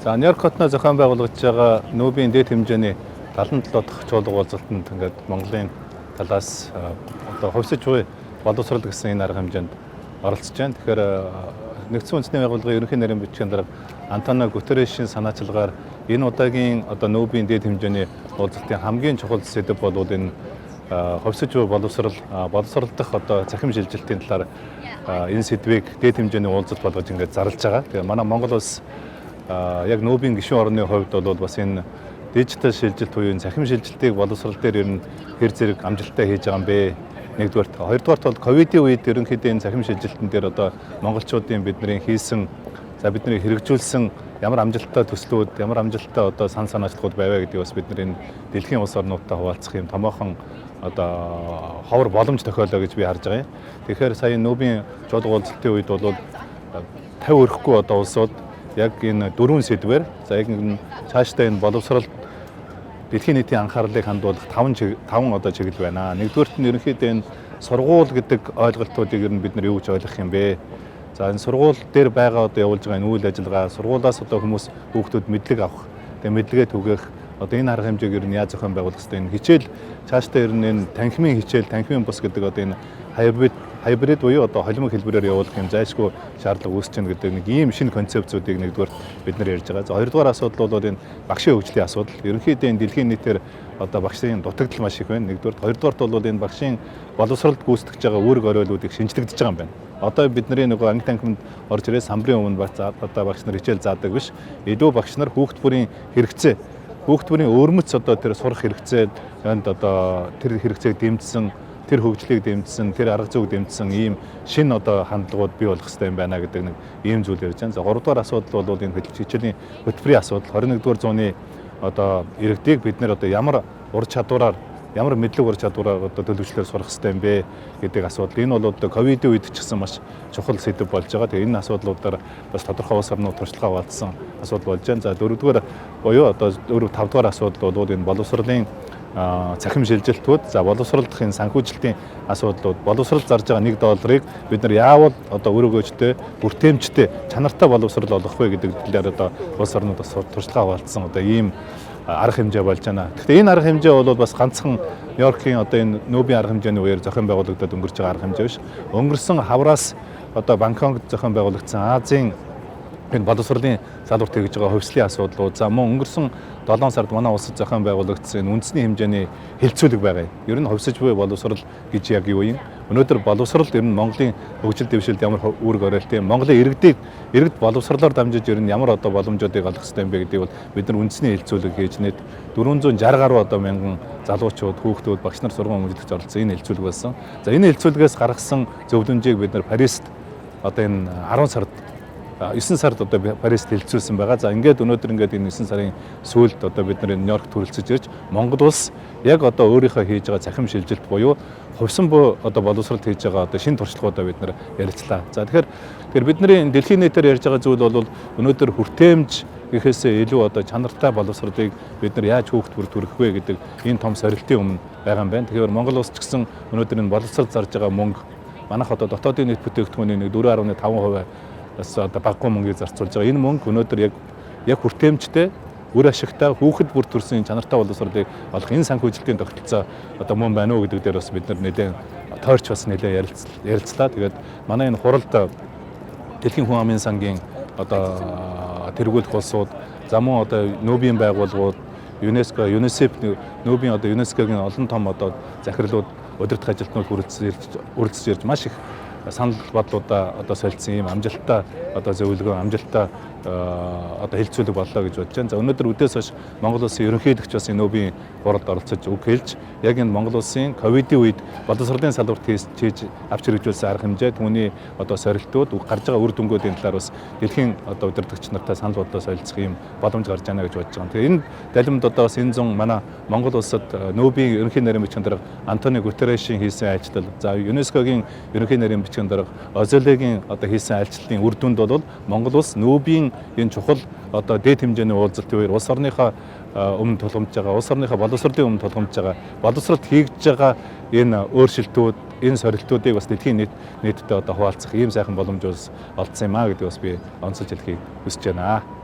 За Нью-Йорк хотноо зохион байгуулагдж байгаа нүүбийн дэд хэмжээний 77 дахь чуулга уулзалтанд ингээд Монголын талаас одоо хувьсаж буй боловсрол гэсэн энэ арга хэмжээнд оролцож байна. Тэгэхээр нэгдсэн үндэсний байгууллагын ерөнхий нарийн бичгийн дарга Антонио Гутеррешийн санаачилгаар энэ удаагийн одоо нүүбийн дэд хэмжээний уулзалтын хамгийн чухал сэдэв бол энэ хувьсаж буй боловсролдох одоо цахим шилжилтийн талаар энэ сэдвийг дэд хэмжээний уулзалт болгож ингээд зарлж байгаа. Тэгээ манай Монгол улс яг нүүбийн гишүүн орны хувьд бол бас энэ дижитал шилжилт буюу цахим шилжилтийг боловсрол дээр ер нь хэр зэрэг амжилттай хийж байгаа юм бэ? Нэгдүгээрт, хоёрдугаарт бол ковидын үед ерөнхийдөө энэ цахим шилжилтэн дээр одоо монголчуудын бидний хийсэн бидний хэрэгжүүлсэн ямар амжилттай төслүүд, ямар амжилттай одоо санаачлалууд байваа гэдгийг бас бидний энэ дэлхийн улс орнуудтай хуваалцах юм томоохон одоо ховор боломж тохиолоо гэж би харж байгаа юм. Тэгэхээр сая нүүбийн чуулга уулзалтын үед бол 50 өрөхгүй одоо улсууд яг энэ дөрвөн сэдвээр за яг цаашдаа энэ боловсрол дэлхийн нийтийн анхаарлыг хандуулах 5 одоо чиглэл байна. Нэгдүгээрт нь ерөнхийдөө энэ сургууль гэдэг ойлголтуудыг ер нь бид нар юу гэж ойлгох юм бэ? За энэ сургууль дээр байгаа одоо явуулж байгаа энэ үйл ажиллагаа сургуулиас одоо хүмүүс хүүхдүүд мэдлэг авах, тэгээ мэдлэгээ түгээх одоо энэ арга хэмжээг ер нь яаж зохион байгуулах хэрэгтэй. Энэ хичээл цаашдаа ер нь энэ танхимын хичээл, танхимын бус гэдэг одоо энэ хайбрид буюу одоо холимог хэлбэрээр явуулах юм зайлшгүй шаардлага үүсэж байна гэдэг нэг ийм шинэ концепцүүдийг нэгдүгээр бид нар ярьж байгаа. За хоёрдугаар асуудал бол энэ багшийн хөгжлийн асуудал. Ерөнхийдөө энэ дэлхийн нийтээр одоо багшийн дутагдал маш их байна. Нэгдүгээр, хоёрдугаарт бол энэ багшийн боловсролд гүйцэтгэж байгаа үүрэг оройлуудыг шинжлэгдэж байгаа юм байна. Одоо бидний нөгөө анги танхимд орж ирээ самбарын өмнө одоо багш нар хичээл заадаг биш. Илүү багш нар хүүхд бүрийн хэрэгцээ, хүүхд бүрийн өөрмөц одоо тэр сурах хэрэгцээ энд одоо тэр хэрэгцээг дэмжсэн, тэр хөгжлийг дэмжсэн, тэр арга зүйг дэмжсэн ийм шинэ одоо хандлагууд бий болох хэрэгтэй юм байна гэдэг нэг ийм зүйл ярьж байна. За 3 дугаар асуудал бол энэ хичээлийн хөтөлбөрийн асуудал. 21-р зууны одоо иргэдийг бид нэр одоо ямар ур чадвараар, ямар мэдлэг ур чадвараар одоо төлөвчлөөр сурах хэрэгтэй юм бэ гэдэг асуудал. Энэ бол одоо ковидын үед ч гэсэн маш чухал сэдэв болж байгаа. Тэгээ энэ асуудлуудаар бас тодорхой улс орнууд туршлагаа хуваалцсан асуудал болж байна. За 4-р буюу одоо 4-5 дугаар асуудал бол энэ боловсролын цахим шилжилтүүд, за боловсролдох энэ санхүүжилтийн асуудлууд, боловсрол зарж байгаа $1 бид нар яавал одоо өрөөгөөжтэй, бүртээмжтэй, чанартай боловсрол олгох вэ гэдэг талаар одоо улс орнууд бас туршлагаа хуваалцсан одоо ийм арга хэмжээ болж байна. Гэхдээ энэ арга хэмжээ бол бас ганцхан Нью-Йоркийн одоо энэ нүүбийн арга хэмжээний үеэр зохион байгуулагдаад өнгөрч байгаа арга хэмжээ биш. Өнгөрсөн хавраас одоо Бангкокт зохион байгуулагдсан Азийн энэ боловсролын салбарт хэрэгж байгаа хөвслийн асуудлууд, за мөн өнгөрсөн 7 сард манай улсад зохион байгуулагдсан энэ үндэсний хэмжээний хилцүүлэг байгаа юм. Ер нь хувьсаж буй боловсрол гэж яг юу юм? Өнөөдөр боловсрол ер нь Монголын хөгжил дэвшилд ямар үүрэг оройлтой юм? Монголын иргэд боловсролоор дамжиж ер нь ямар одоо боломжуудыг олох хэрэгтэй юм бэ гэдгийг бол бид нар үндэсний хилцүүлэг хийж нэт 460 гаруй одоо мянган залуучууд, хүүхдүүд, багш нар сургууль хүмүүжлэгч оролцсон энэ хилцүүлэг болсон. За энэ хилцүүлгээс гаргасан зөвлөмжийг бид нар Парист одоо энэ 10 сард 9 сард одоо Парист хэлэлцүүлсэн байгаа. За ингээд өнөөдөр ингээд энэ 9 сарын сүүлд одоо бид нар Нью-Йоркт хүрэлцэж ирж Монгол улс яг одоо өөрийнхөө хийж байгаа цахим шилжилт буюу хувьсан буй одоо боловсролд хийж байгаа одоо шинэ туршлагуудаа бид нар ярилцлаа. За тэгэхээр бидний дэлхийн нийтээр ярьж байгаа зүйл бол өнөөдөр хүртээмж гэхээсээ илүү одоо чанартай боловсролыг бид нар яаж хүүхд бүр төрөх вэ гэдэг энэ том сорилтын өмнө байгаа юм байна. Тэгэхээр Монгол улс ч гэсэн өнөөдөр энэ боловсрол зарж байгаа мөнгө манайх одоо дотоодын нийт бүтээгдэхүүний нэг 4.5% бас одоо баггүй мөнгөийг зарцуулж байгаа. Энэ мөнгө өнөөдөр яг хүртээмжтэй, үр ашигтай, хүүхэд бүр төрсэн чанартай боловсролыг олох энэ санхүүжилтийн тогтолцоо одоо мөн байна уу гэдэг дээр бас бид нар нэлээд тойрч бас нэлээд ярилцлаа. Тэгээд манай энэ хуралд Дэлхийн хүн амын сангийн одоо тэргүүлэх улсууд, за мөн одоо нүүбийн байгууллагууд, ЮНЕСКО, ЮНИСЕФ нүүбийн одоо ЮНЕСКОгийн олон том одоо захирлууд, удирдах ажилтнууд үргэлжлэж ирж маш их санал бодлуудаа одоо солилцсон ийм амжилттай одоо зөвлөгөө, амжилттай одоо хилцүүлэг боллоо гэж бодож байна. За өнөөдөр үдээс хойш Монгол улсын ерөнхийлөгч бас энэ нүүбийн хуралд оролцож үг хэлж яг энэ Монгол улсын ковидын үед боловсролын салбарт хийж авч хэрэгжүүлсэн арга хэмжээ, түүний одоо сорилтууд, гарч байгаа үр дүнгуудын талаар бас дэлхийн одоо удирдагч нартай санал бодлоо солилцох ийм боломж гарч байна гэж бодож байгаа. Тэгээ энэ далимд одоо бас энэ зун манай Монгол улсад нүүбийн ерөнхий нарийн бичгийн дарга Антонио Гутеррешийн хийсэн айлчлал, за ЮНЕСКОгийн ерөнхий нарийн бичгийн дарга Озолегийн одоо хийсэн айлчлалын үр дүнд бол Монгол улс нүүбийн энэ чухал одоо дэд хэмжээний уулзалтын үеэр улс орныхоо өмнө тулгамж байгаа, улс орныхоо боловсролын өмнө тулгамж байгаа, боловсролд хийгдэж байгаа энэ өөрчлөлтүүд, энэ сорилтуудыг бас дэлхийн нийтэд одоо хуваалцах ийм сайхан боломж олдсон юм аа гэдэг бас би онцолж хэлхийг хүсэж байна.